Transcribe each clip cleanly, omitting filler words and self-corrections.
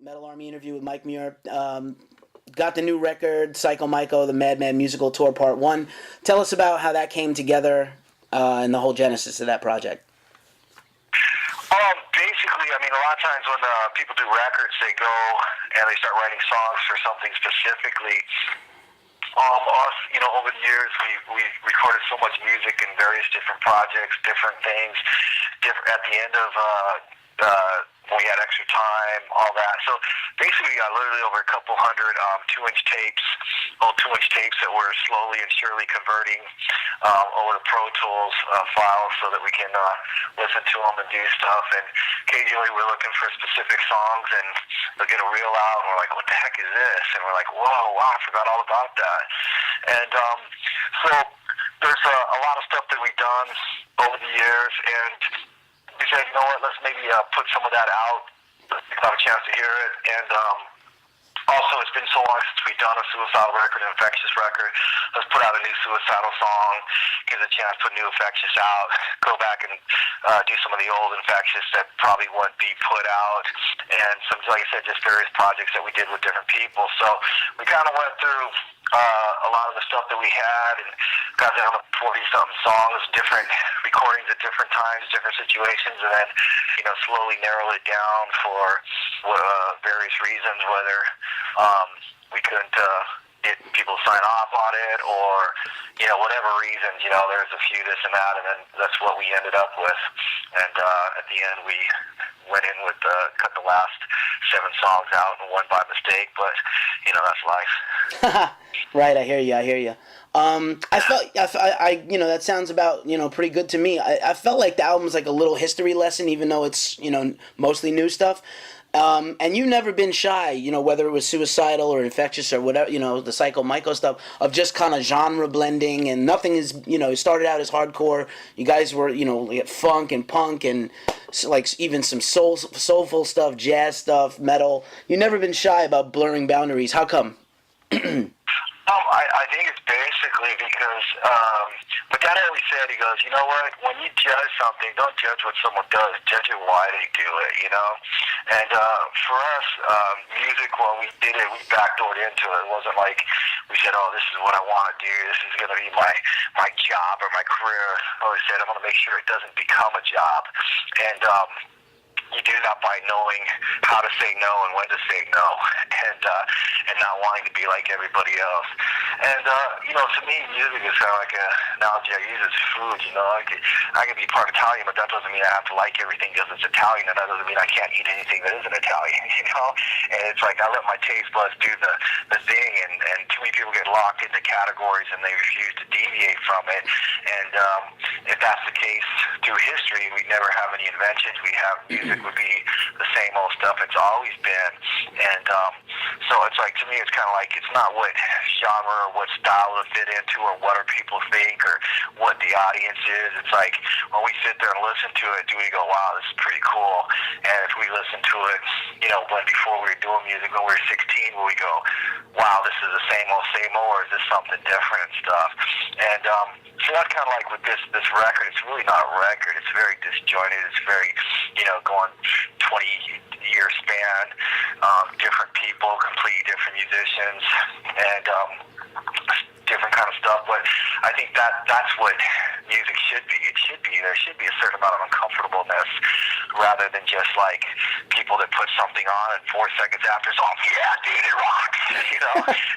Metal Army interview with Mike Muir. Got the new record, CYKO MYKO, the Madman Musical Tour Part 1. Tell us about how that came together and the whole genesis of that project. Basically, I mean, a lot of times when people do records, they go and they start writing songs for something specifically. Us, over the years, we recorded so much music in various different projects, different things, at the end of when we had extra time, all that. So basically, I literally over a couple hundred 2-inch tapes, old 2-inch tapes that we're slowly and surely converting over to Pro Tools files so that we can listen to them and do stuff. And occasionally we're looking for specific songs and they'll get a reel out and we're like, what the heck is this? And we're like, whoa, wow, I forgot all about that. And so there's a lot of stuff that we've done over the years, and we said, you know what, let's maybe put some of that out. Let's have a chance to hear it. And also, it's been so long since we've done a suicidal record, an infectious record. Let's put out a new suicidal song, give a chance to put new infectious out, go back and do some of the old infectious that probably wouldn't be put out, and some, like I said, just various projects that we did with different people. So we kind of went through a lot of the stuff that we had and got down to 40-something songs, different recordings at different times, different situations, and then, slowly narrow it down for various reasons, whether we couldn't get people to sign off on it or, whatever reasons, there's a few this and that, and then that's what we ended up with. And at the end, we went in with cut the last 7 songs out and one by mistake, but, that's life. Right, I hear you. I felt, that sounds about, pretty good to me. I felt like the album's like a little history lesson, even though it's, mostly new stuff. And you've never been shy, whether it was suicidal or infectious or whatever, the CYKO MYKO stuff, of just kind of genre blending, and nothing is, it started out as hardcore. You guys were, like funk and punk and like even some soulful stuff, jazz stuff, metal. You've never been shy about blurring boundaries. How come? I think it's basically because my dad always said, he goes, you know what, when you judge something, don't judge what someone does, judge it why they do it, And for us, music, when we did it, we backdoored into it. It wasn't like we said, oh, this is what I want to do, this is going to be my job or my career. I always said, I want to make sure it doesn't become a job. And you do that by knowing how to say no and when to say no, and not wanting to be like everybody else. And to me, music is kind of like an analogy I use as food. I can be part Italian, but that doesn't mean I have to like everything because it's Italian, and that doesn't mean I can't eat anything that isn't Italian. And it's like I let my taste buds do the thing, and too many people get locked into categories and they refuse to deviate from it. And if that's the case through history, we never have any inventions. We have music would be the same old stuff it's always been. And so it's like, to me, it's kind of like, it's not what genre or what style to fit into or what are people think or what the audience is. It's like, when we sit there and listen to it, do we go, wow, this is pretty cool? And if we listen to it, when before we were doing music when we were 16, will we go, wow, this is the same old, or is this something different and stuff? And so that's kind of like with this record. It's really not a record. It's very disjointed. It's very, going 20-year span, different people, completely different musicians, and different kind of stuff. But I think that's what music should be. It should be. There should be a certain amount of uncomfortableness rather than just like people that put something on and 4 seconds after it's, oh yeah, dude, it rocks.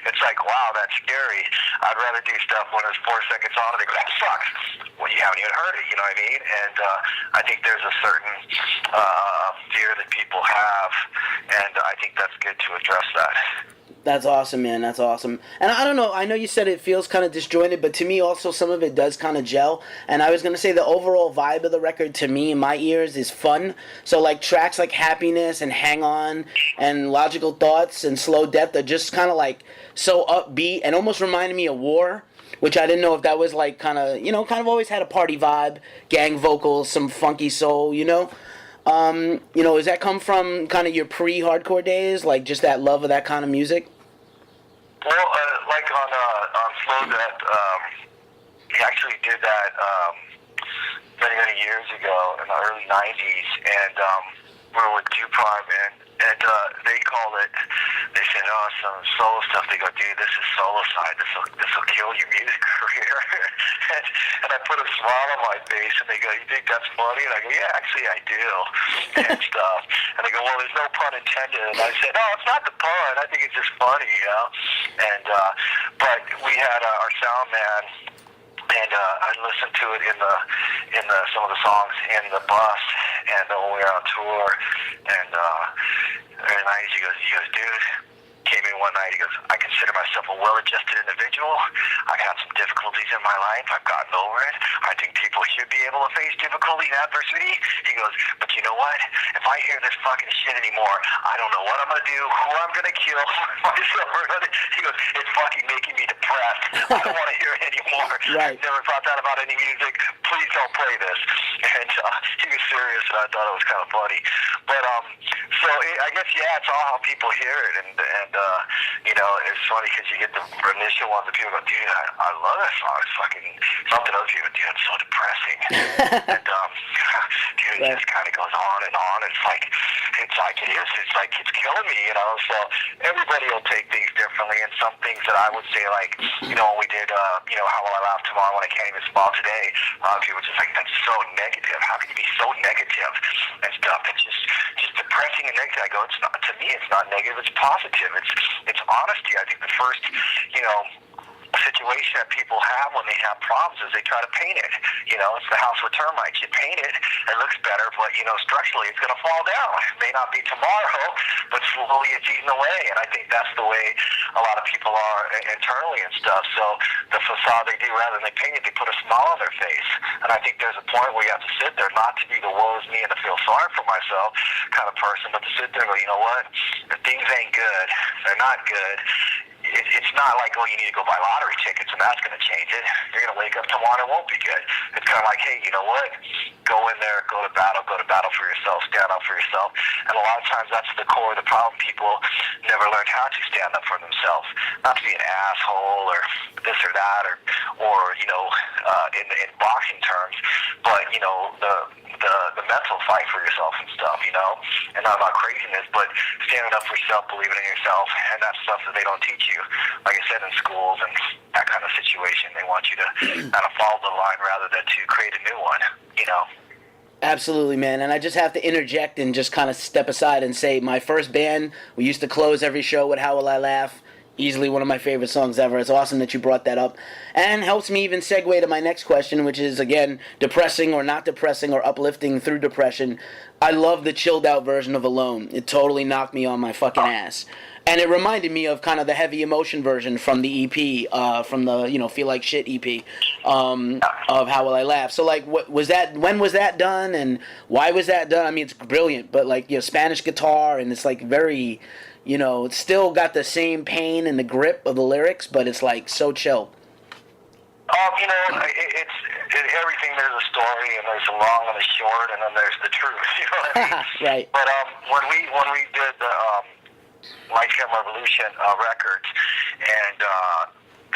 It's like, wow, that's scary. I'd rather do stuff when there's 4 seconds on and they go, that sucks. Well, you haven't even heard it, you know what I mean? And I think there's a certain fear that people have, and I think that's good to address that. That's awesome, man. That's awesome. And I don't know, I know you said it feels kind of disjointed, but to me also some of it does kind of gel. And I was going to say the overall vibe of the record to me in my ears is fun. So like tracks like Happiness and Hang On and Logical Thoughts and Slow Death are just kind of like so upbeat and almost reminded me of War, which I didn't know if that was like kind of, kind of always had a party vibe, gang vocals, some funky soul, does that come from kind of your pre-hardcore days, like just that love of that kind of music? Well, like on Slow Death, we actually did that many years ago in the early '90s, and we were with Q Prime, and And they called it, they said, oh, some solo stuff. They go, dude, this is solo side. This will kill your music career. and I put a smile on my face, and they go, you think that's funny? And I go, yeah, actually I do, and stuff. And they go, well, there's no pun intended. And I said, no, it's not the pun. I think it's just funny, you know. And but we had our sound man, and I listened to it in the some of the songs in the bus, and when we were on tour, and every night he goes, dude. Came in one night, he goes, I consider myself a well-adjusted individual. I've had some difficulties in my life. I've gotten over it. I think people should be able to face difficulty and adversity. He goes, but you know what? If I hear this fucking shit anymore, I don't know what I'm going to do, who I'm going to kill, myself. He goes, it's fucking making me depressed. I don't want to hear it anymore. Right. I've never thought that about any music. Please don't play this. And he was serious, and I thought it was kind of funny. But, so I guess, yeah, it's all how people hear it. And you know, it's funny because you get the initial ones that people go, dude, I love that song. It's fucking something other people, dude, it's so depressing. And, dude, it just kind of goes on and on. It's like it's killing me, you know. So everybody will take things differently, and some things that I would say, like, you know, when we did, you know, How Will I Laugh Tomorrow When I Can't Even Smile Today, people were just like, that's so negative. How can you be so negative and stuff? It's just depressing and negative. I go, it's not, to me, it's not negative. It's positive. It's honesty. I think the first, you know, situation that people have when they have problems is they try to paint it. You know, it's the house with termites. You paint it, it looks better, but, you know, structurally it's going to fall down. It may not be tomorrow, but slowly it's eating away. And I think that's the way a lot of people are internally and stuff. So the facade they do, rather than they paint it, they put a smile on their face. And I think there's a point where you have to sit there, not to be the woe is me and to feel sorry for myself kind of person, but to sit there and go, you know what, if things ain't good, they're not good. It's not like, oh, you need to go buy lottery tickets and that's going to change it. You're going to wake up tomorrow and it won't be good. It's kind of like, hey, you know what? Go in there, go to battle for yourself, stand up for yourself. And a lot of times that's the core of the problem. People never learn how to stand up for themselves. Not to be an asshole or this or that or you know, in boxing terms, but, you know, the mental fight for yourself and stuff, you know, and not about craziness, but standing up for yourself, believing in yourself, and that's stuff that they don't teach you. Like I said, in schools and that kind of situation, they want you to kind of follow the line rather than to create a new one, you know. Absolutely, man. And I just have to interject and just kind of step aside and say my first band, we used to close every show with How Will I Laugh? Easily one of my favorite songs ever. It's awesome that you brought that up. And helps me even segue to my next question, which is, again, depressing or not depressing or uplifting through depression. I love the chilled out version of Alone. It totally knocked me on my fucking ass. And it reminded me of kind of the heavy emotion version from the EP, from the, you know, Feel Like Shit EP, of How Will I Laugh. So, like, what was that? When was that done, and why was that done? I mean, it's brilliant, but, like, you know, Spanish guitar, and it's, like, very, you know, it's still got the same pain and the grip of the lyrics, but it's, like, so chill. You know, it's everything. There's a story, and there's a long and a short, and then there's the truth. You know what I mean? Right. But when we did the Lights Camera Revolution records, and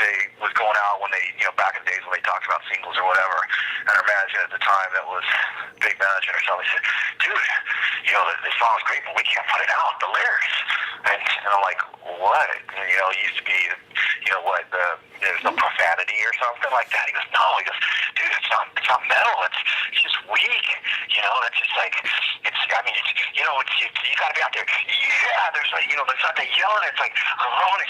they was going out when they, you know, back in the days when they talked about singles or whatever, and our manager at the time, that was big manager or something, said, dude, you know, this song is great, but we can't put it out, the lyrics. And I'm like, what? And, you know, it used to be, you know, what, there's no profanity or something like that. He goes, no. He goes, dude, it's not metal. It's just weak. You know, it's just like, you know, you gotta be out there. Yeah, there's like, you know, there's not that yelling. It's like, alone.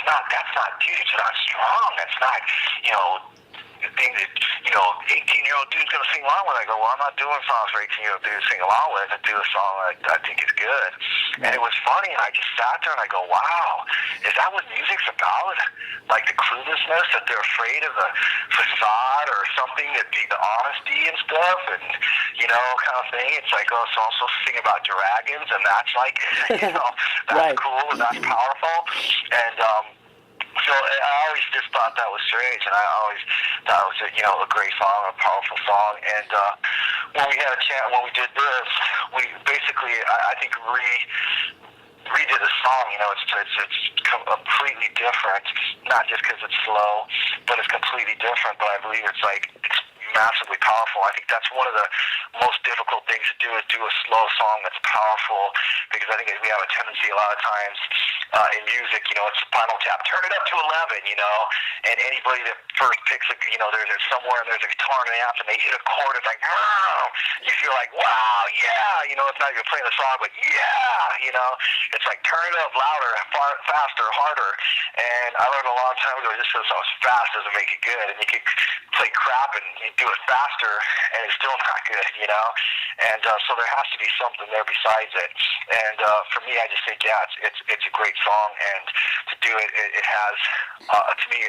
That's not, dude, it's not strong. That's not, you know, the thing that, you know, 18-year-old dude's gonna sing along with. I go, well, I'm not doing songs for 18-year-old dudes to sing along with. I do a song I think is good. And it was funny, and I just sat there and I go, wow, is that what music's about? Like the cluelessness, that they're afraid of the facade or something, that the honesty and stuff, and, you know, kind of thing. It's like, oh, so also sing about dragons, and that's like, you know, that's right. Cool and that's powerful. And so I always just thought that was strange, and I always thought it was, you know, a great song, a powerful song. And when we had a chance, when we did this, we basically, I think, redid the song. You know, it's completely different, not just because it's slow, but it's completely different. But I believe it's massively powerful. I think that's one of the most difficult things to do, is do a slow song that's powerful, because I think we have a tendency a lot of times in music, it's Spinal Tap, turn it up to 11, and anybody that first picks there's somewhere and there's a guitar and an amp and they hit a chord, it's like, wow, you feel like, wow, yeah, it's not you're playing the song, but yeah, it's like turn it up louder, faster, harder. And I learned a long time ago, just because it sounds fast doesn't make it good, and you can play crap and you do it faster and it's still not good, and so there has to be something there besides it. And for me, I just think, yeah, it's a great song, and to do it, it has to me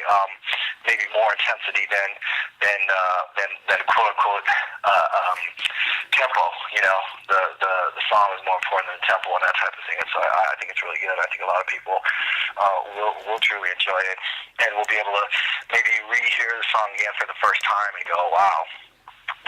maybe more intensity than quote unquote tempo. The song is more important than the tempo and that type of thing. And so I think it's really good. I think a lot of people will truly enjoy it, and will be able to maybe rehear the song again for the first time and go, wow,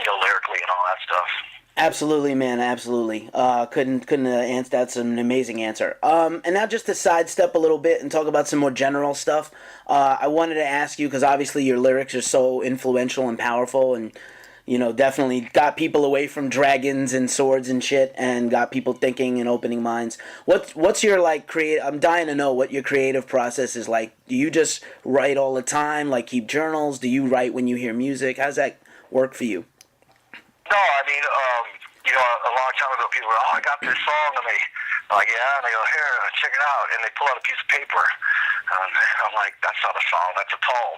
lyrically and all that stuff. Absolutely, man. Absolutely. Couldn't answer. That's an amazing answer. And now just to sidestep a little bit and talk about some more general stuff. I wanted to ask you, because obviously your lyrics are so influential and powerful, and definitely got people away from dragons and swords and shit, and got people thinking and opening minds. What's your creative? I'm dying to know what your creative process is like. Do you just write all the time? Keep journals? Do you write when you hear music? How does that work for you? No, I mean, a long time ago, people were, I got this song, and they're like, yeah, and they go, here, check it out, and they pull out a piece of paper. I'm like, that's not a song, that's a poem,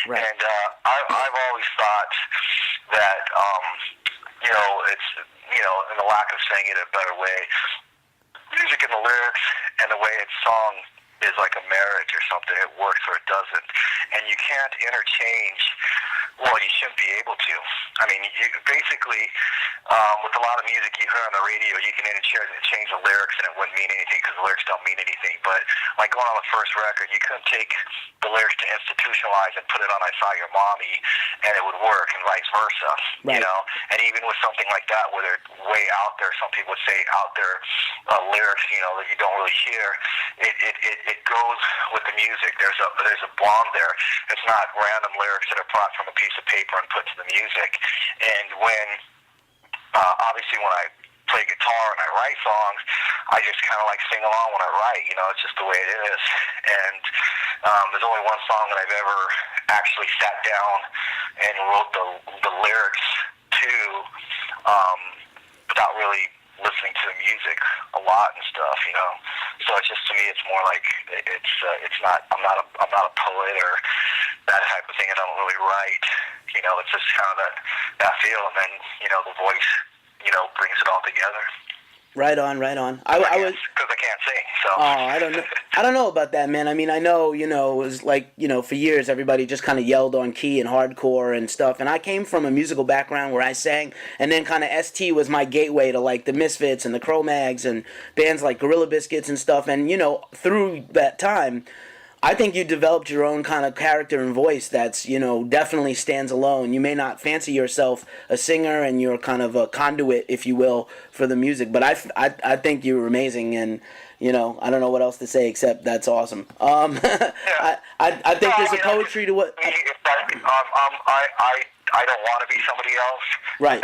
Right. And I've always thought that, it's, in the lack of saying it a better way, music and the lyrics and the way it's sung is like a marriage or something. It works or it doesn't. And you can't interchange, you shouldn't be able to. I mean, basically, with a lot of music you hear on the radio, you can interchange the lyrics and it wouldn't mean anything, because the lyrics don't mean anything. But like going on the first record, you couldn't take the lyrics to Institutionalize and put it on I Saw Your Mommy and it would work, and vice versa. Right. And even with something like that, where they're way out there, some people would say out there lyrics, that you don't really hear, it goes with the music. There's a bond there. It's not random lyrics that are brought from a piece of paper and put to the music. And when obviously when I play guitar and I write songs, I just kind of sing along when I write. It's just the way it is. And there's only one song that I've ever actually sat down and wrote the lyrics to without really listening to the music a lot and stuff. So it's just, to me, it's more like it's not. I'm not a poet or that type of thing. I don't really write. It's just kind of that feel, and then the voice brings it all together. Right on, right on. I was, because I can't sing, so. Oh, I don't know. I don't know about that, man. I mean, I know, it was for years everybody just kind of yelled on key and hardcore and stuff. And I came from a musical background where I sang, and then kind of ST was my gateway to the Misfits and the Cro-Mags and bands like Gorilla Biscuits and stuff. And through that time, I think you developed your own kind of character and voice that's, definitely stands alone. You may not fancy yourself a singer, and you're kind of a conduit, if you will, for the music. But I think you were amazing, and, I don't know what else to say except that's awesome. Yeah. I think there's a poetry to what... I don't want to be somebody else. Right.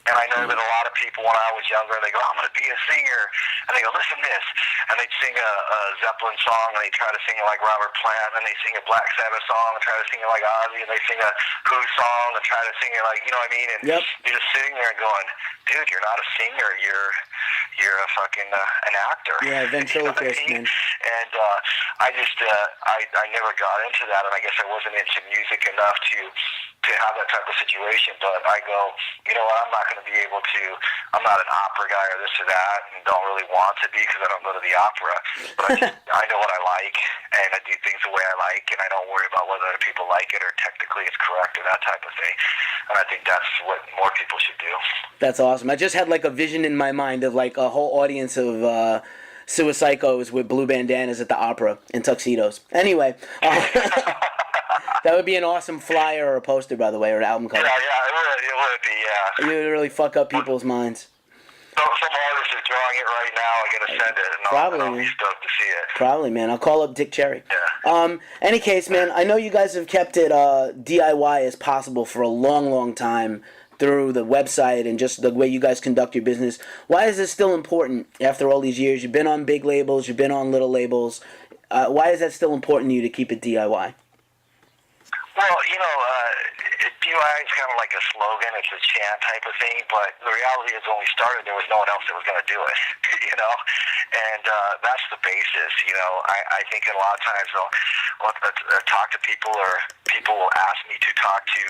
And I know that a lot of people, when I was younger, they go, I'm going to be a singer. And they go, listen to this. And they'd sing a Zeppelin song, and they try to sing it like Robert Plant, and they sing a Black Sabbath song, and try to sing it like Ozzy, and they sing a Who song, and try to sing it like, you know what I mean? And Yep. You're just sitting there and going, dude, you're not a singer. You're a fucking an actor. Yeah, ventriloquist, man. And I just, I never got into that, and I guess I wasn't into music enough to have that type of situation. But I go, you know what, I'm not going to be able to, I'm not an opera guy or this or that, and don't really want to be, because I don't go to the opera. But I know what I like, and I do things the way I like, and I don't worry about whether other people like it or technically it's correct or that type of thing. And I think that's what more people should do. That's awesome. I just had a vision in my mind of a whole audience of suicidals with blue bandanas at the opera in tuxedos. Anyway, that would be an awesome flyer or a poster, by the way, or an album cover. Yeah, it would be, yeah. You would really fuck up people's minds. Some artist is drawing buying it right now. I'm going to send it, and I'll be stoked to see it. Probably, man. I'll call up Dick Cherry. Yeah. Any case, man, I know you guys have kept it DIY as possible for a long, long time through the website and just the way you guys conduct your business. Why is this still important after all these years? You've been on big labels, you've been on little labels. Why is that still important to you to keep it DIY? Well, DIY is kind of like a slogan. It's a chant type of thing, but the reality is when we started, there was no one else that was going to do it, and that's the basis. I think a lot of times I'll talk to people, or people will ask me to talk to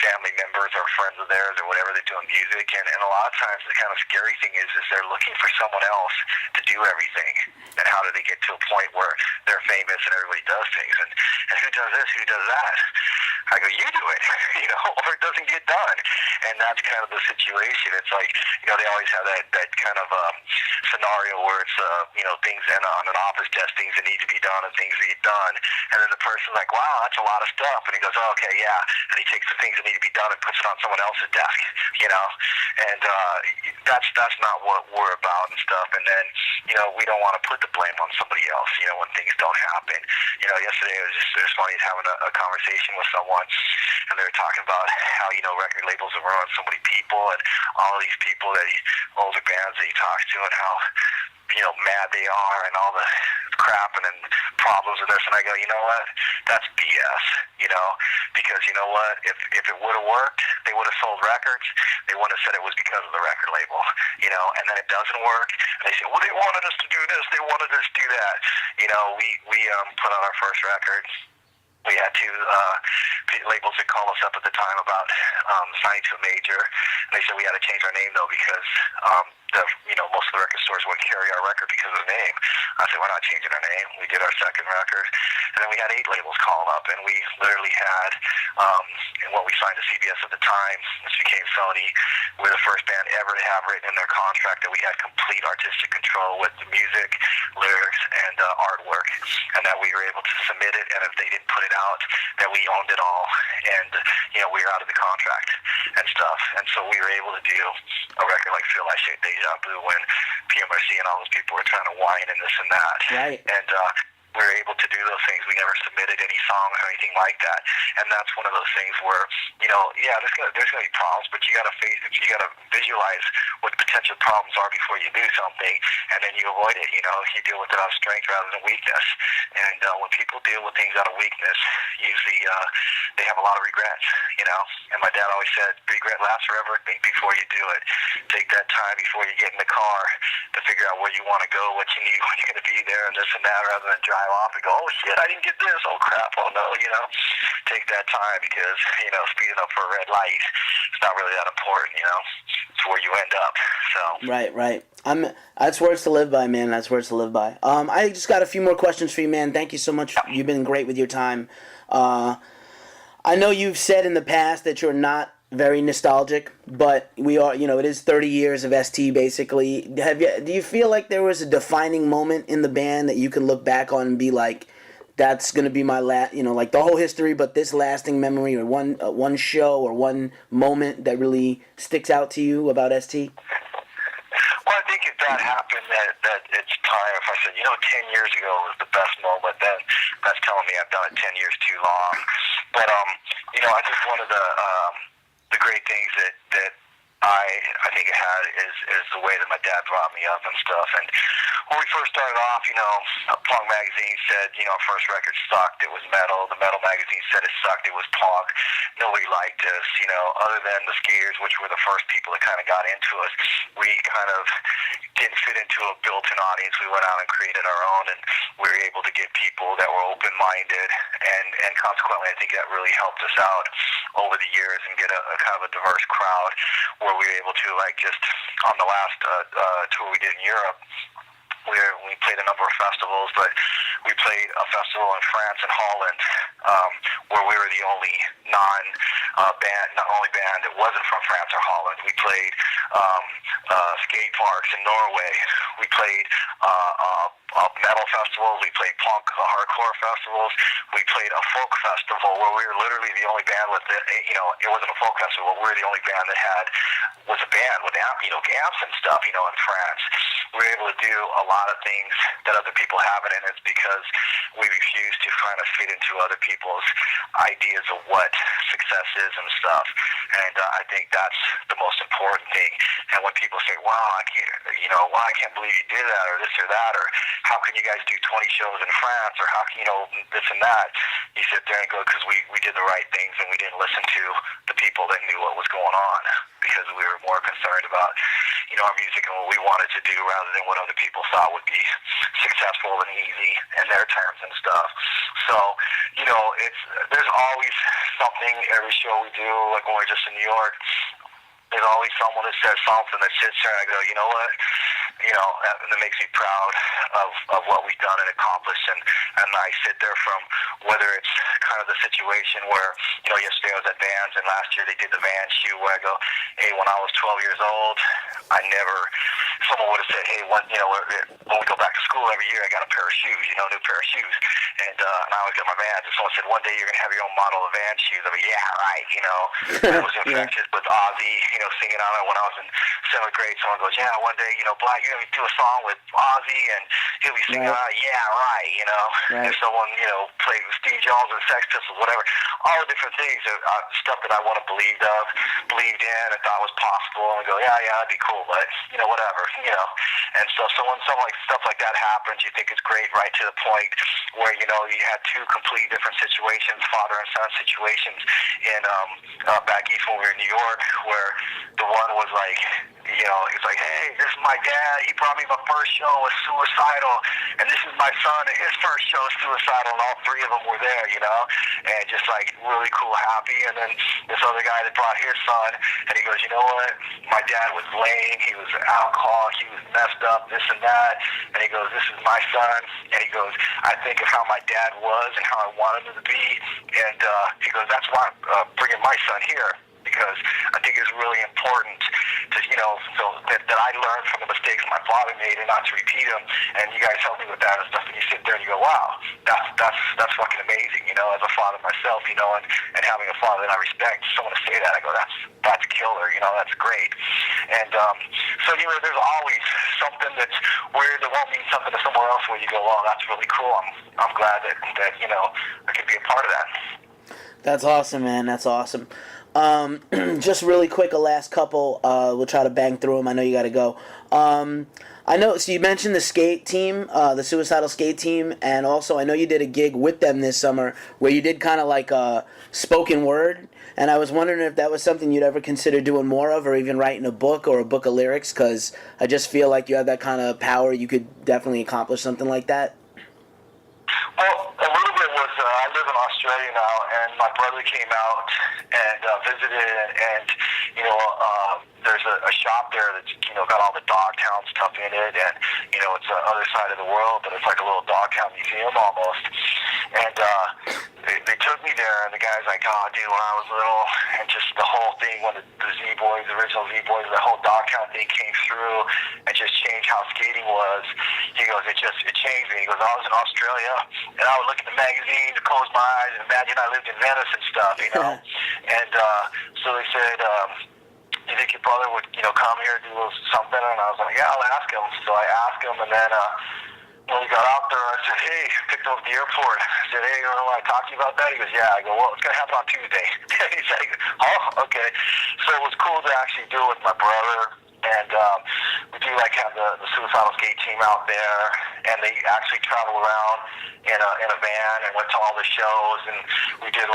family members or friends of theirs or whatever they're doing music, and a lot of times the kind of scary thing is they're looking for someone else to do everything, and how do they get to a point where they're famous and everybody does things, and who does this, who does that? I go, you do it, or it doesn't get done. And that's kind of the situation. It's like, they always have that kind of scenario where it's, things on an office desk, things that need to be done and things that get done. And then the person's like, wow, that's a lot of stuff. And he goes, oh, okay, yeah. And he takes the things that need to be done and puts it on someone else's desk, And that's not what we're about and stuff. And then, we don't want to put the blame on somebody else, when things don't happen. Yesterday it was funny having a conversation with someone, and they were talking about how, record labels have ruined so many people, and all these people older bands that he talks to, and how, mad they are, and all the crap and then problems with this. And I go, you know what? That's BS, because you know what? If it would have worked, they would have sold records. They wouldn't have said it was because of the record label, and then it doesn't work. And they say, well, they wanted us to do this. They wanted us to do that. We put on our first record. We had two labels that called us up at the time about signing to a major, and they said we had to change our name though because most of the record stores wouldn't carry our record because of the name. I said we're not changing our name. We did our second record, and then we had 8 labels call up, and we literally had what we signed to CBS at the time, which became Sony. We're the first band ever to have written in their contract that we had complete artistic control with the music, lyrics, and artwork, and that we were able to submit it, and if they didn't put it out, that we owned it all, and we were out of the contract and stuff. And so we were able to do a record like Feel I Shake Deja Vu when PMRC and all those people were trying to whine and this and that. Right. And we were able to do those things. We never submitted any songs or anything like that. And that's one of those things where, there's gonna be problems, but you gotta visualize what the potential problems are before you do something, and then you avoid it. You deal with it out of strength rather than weakness. And when people deal with things out of weakness, usually they have a lot of regrets. And my dad always said, regret lasts forever. Think before you do it. Take that time before you get in the car to figure out where you want to go, what you need, when you're going to be there, and this and that, rather than drive off and go, oh shit, I didn't get this. Oh crap. Oh no. Take that time because speeding up for a red light, it's not really that important. It's where you end up. So. Right. That's words to live by, man. That's words to live by. I just got a few more questions for you, man. Thank you so much. You've been great with your time. I know you've said in the past that you're not very nostalgic, but we are, it is 30 years of ST basically. Do you feel like there was a defining moment in the band that you can look back on and be like, that's going to be my like the whole history, but this lasting memory, or one show or one moment that really sticks out to you about ST? Well, I think if that happened, that it's time. If I said, 10 years ago was the best moment, then that's telling me I've done it 10 years too long. But, I think one of the great things that I think it had is the way that my dad brought me up and stuff. And when we first started off, Punk magazine said, our first record sucked. It was metal. The metal magazine said it sucked. It was punk. Nobody liked us. Other than the skaters, which were the first people that kind of got into us, we kind of didn't fit into a built-in audience. We went out and created our own, and we were able to get people that were open-minded, and consequently, I think that really helped us out over the years and get a kind of a diverse crowd where we were able to, like, just on the last tour we did in Europe, we played a number of festivals, but we played a festival in France and Holland where we were the only only band that wasn't from France or Holland. We played skate parks in Norway. We played metal festivals, we played punk, hardcore festivals, we played a folk festival where we were literally the only band with it. You know, it wasn't a folk festival, we were the only band that was a band with amps and stuff, you know, in France. We were able to do a lot of things that other people haven't, and it's because we refuse to kind of fit into other people's ideas of what success is and stuff. And I think that's the most important thing. And when people say, "Wow, I can't believe you did that," or this or that, or "How can you guys do 20 shows in France?" or "How can this and that?" You sit there and go, "Because we did the right things and we didn't listen to the people that knew what was going on, because we were more concerned about our music and what we wanted to do rather than what other people thought would be successful and easy in their terms and stuff." So, there's always something every show we do, like when we're just in New York. There's always someone that says something that sits there and I go, "You know what?" And it makes me proud of what we've done and accomplished. And I sit there from whether it's kind of the situation where, yesterday I was at Vans and last year they did the Vans shoe where I go, "Hey, when I was 12 years old, someone would have said, hey, when we go back to school every year, I got a pair of shoes, new pair of shoes. And I always got my Vans. And someone said, one day you're going to have your own model of Vans shoes. I mean, yeah, right, I was infectious with Ozzy, singing on it when I was in 7th grade. Someone goes, yeah, one day, Black, you're going to do a song with Ozzy and he'll be singing on it. Yeah, right, Right. If someone, played with Steve Jones or the Sex Pistols, whatever, all the different things, stuff that I want to believed in and thought was possible, and go, yeah, that'd be cool, but, whatever, And so stuff like that happens, you think it's great, right to the point where, you had two completely different situations, father and son situations in back east when we were in New York, where the one was like, he's like, hey, this is my dad, he brought me my first show, was suicidal, and this is my son, and his first show is suicidal, and all three of them were there, and just like really cool, happy. And then this other guy that brought his son, and he goes, you know what, my dad was lame, he was alcohol, he was messed up, this and that, and he goes, this is my son, and he goes, I think of how my dad was and how I wanted him to be, and he goes, that's why I'm bringing my son here, because I think it's really important to, so that I learned from the mistakes my father made and not to repeat them, and you guys help me with that and stuff, and you sit there and you go, wow, that's fucking amazing, as a father myself, and having a father that I respect, someone to say that, I go, that's killer, that's great. And so, there's always something that's weird that won't mean something to someone else where you go, well, that's really cool, I'm glad that I could be a part of that. That's awesome, man. That's awesome. Just really quick, a last couple. We'll try to bang through them. I know you got to go. I know. So you mentioned the skate team, the Suicidal skate team, and also I know you did a gig with them this summer where you did kind of like spoken word. And I was wondering if that was something you'd ever consider doing more of, or even writing a book or a book of lyrics, because I just feel like you have that kind of power. You could definitely accomplish something like that. Well, a little bit was, I live in Australia now, and my brother came out and visited, and there's a shop there that's, got all the Dogtown stuff in it, and, it's the other side of the world, but it's like a little Dogtown museum almost. And they took me there, and the guy's like, oh, dude, when I was little, and just the whole thing, when the Z-Boys, the original Z-Boys, the whole Dogtown thing came through and just changed how skating was. He goes, it changed me. He goes, I was in Australia, and I would look at the magazines, close my eyes, and imagine I lived in Venice and stuff, And so they said, you think your brother would, come here and do something? And I was like, yeah, I'll ask him. So I asked him, and then when we got out there, I said, hey, picked up at the airport. I said, hey, you want to talk to you about that? He goes, yeah. I go, well, it's going to happen on Tuesday. He's like, oh, okay. So it was cool to actually do it with my brother. And we do have the Suicidal skate team out there, and they actually travel around in a van and went to all the shows, and we did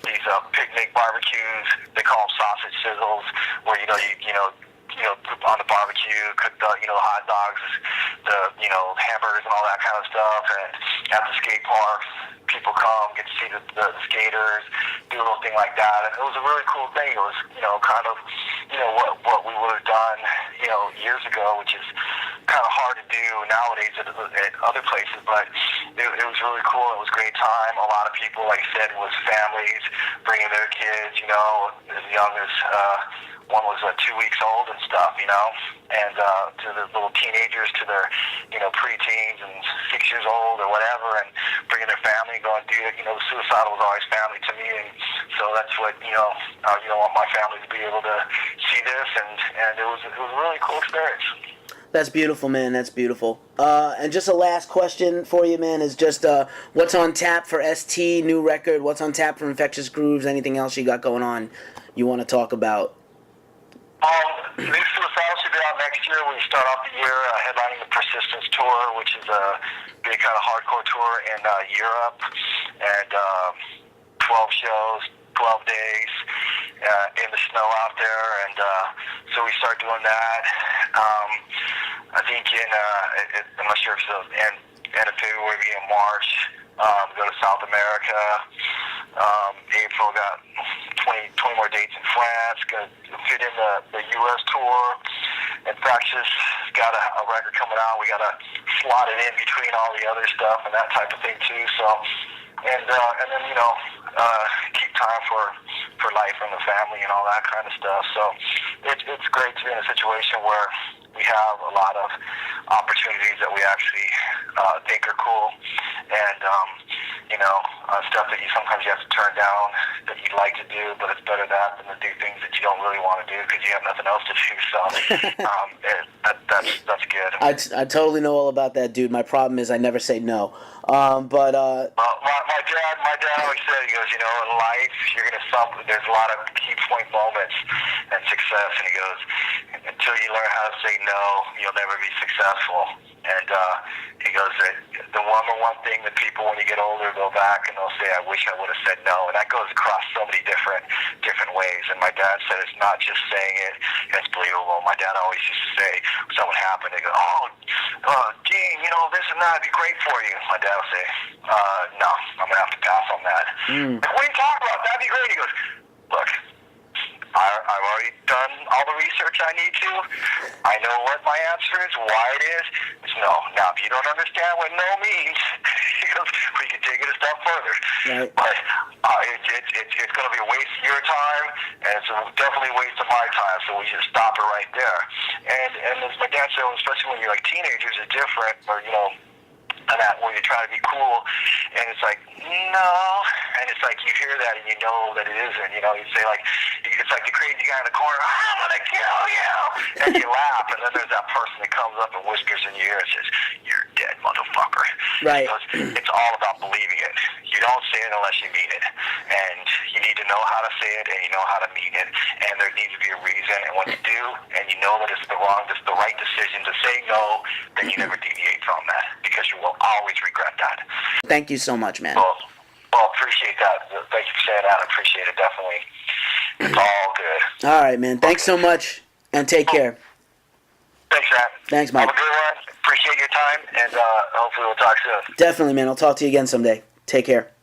these picnic barbecues. They call them sausage sizzles, where you on the barbecue, cook the hot dogs, the hamburgers and all that kind of stuff, and at the skate parks, people come, get to see the skaters, do a little thing like that, and it was a really cool thing. It was kind of what we would have done years ago, which is kind of hard to do nowadays at other places, but it was really cool. It was a great time. A lot of people, like I said, was families bringing their kids, as young as one was 2 weeks old and stuff, you know, and to the little teenagers, to their, you know, preteens and 6 years old or whatever, and bringing their family and going, dude, you know, suicidal was always family to me, and so that's what, you know, want my family to be able to see this, and it was a really cool experience. That's beautiful, man. That's beautiful. And just a last question for you, man, is just what's on tap for ST, new record? What's on tap for Infectious Grooves? Anything else you got going on you want to talk about? New Suicidal should be out next year. We start off the year headlining the Persistence Tour, which is a big kind of hardcore tour in Europe, and 12 shows, 12 days in the snow out there, and so we start doing that. I think I'm not sure if it's the end of February, beginning of March, go to South America. April, got 20 more dates in France, going to fit in the U.S. tour. Infectious got a record coming out. We got to slot it in between all the other stuff and that type of thing too. So, and then, you know, keep time for life and the family and all that kind of stuff. So it's great to be in a situation where we have a lot of opportunities that we actually think are cool, and you know, stuff that sometimes you have to turn down that you'd like to do, but it's better that than to do things that you don't really want to do because you have nothing else to do. So that's good. I totally know all about that, dude. My problem is I never say no. But my dad always said, he goes, you know, in life you're gonna suffer. There's a lot of key point moments and success, and he goes, until you learn how to say no, you'll never be successful. And he goes, the number one thing that people, when you get older, go back and they'll say, I wish I would have said no. And that goes across so many different ways. And my dad said it's not just saying it, it's believable. My dad always used to say, when something happened, they go, Gene, you know, this and that would be great for you. My dad would say, no, I'm going to have to pass on that. What are you talking about? That'd be great. He goes, look, I've already done all the research I need to. I know what my answer is, why it is. It's no. Now, if you don't understand what no means, he goes, we can take it a step further. Right. But it's going to be a waste of your time, and it's definitely a waste of my time, so we should stop it right there. And as my dad said, especially when you're like teenagers, it's different, or, you know, and that where you're trying to be cool, and it's like, no, and it's like you hear that and you know that it isn't, you know, you say like, it's like the crazy guy in the corner, I'm gonna kill you, and you laugh, and then there's that person that comes up and whispers in your ear and says, you're dead, motherfucker. Right. Because it's all about believing it. You don't say it unless you mean it, and you need to know how to say it, and you know how to mean it, and there needs to be a reason, and when you do, and you know that it's the right decision to say no, then you never deviate from that, because you will always regret that. Thank you so much, man. Well, appreciate that. Thank you for saying that. I appreciate it, definitely. It's all good. All right, man. Thanks so much, and take care. Thanks, man. Thanks, Mike. Have a good one. Appreciate your time, and hopefully we'll talk soon. Definitely, man. I'll talk to you again someday. Take care.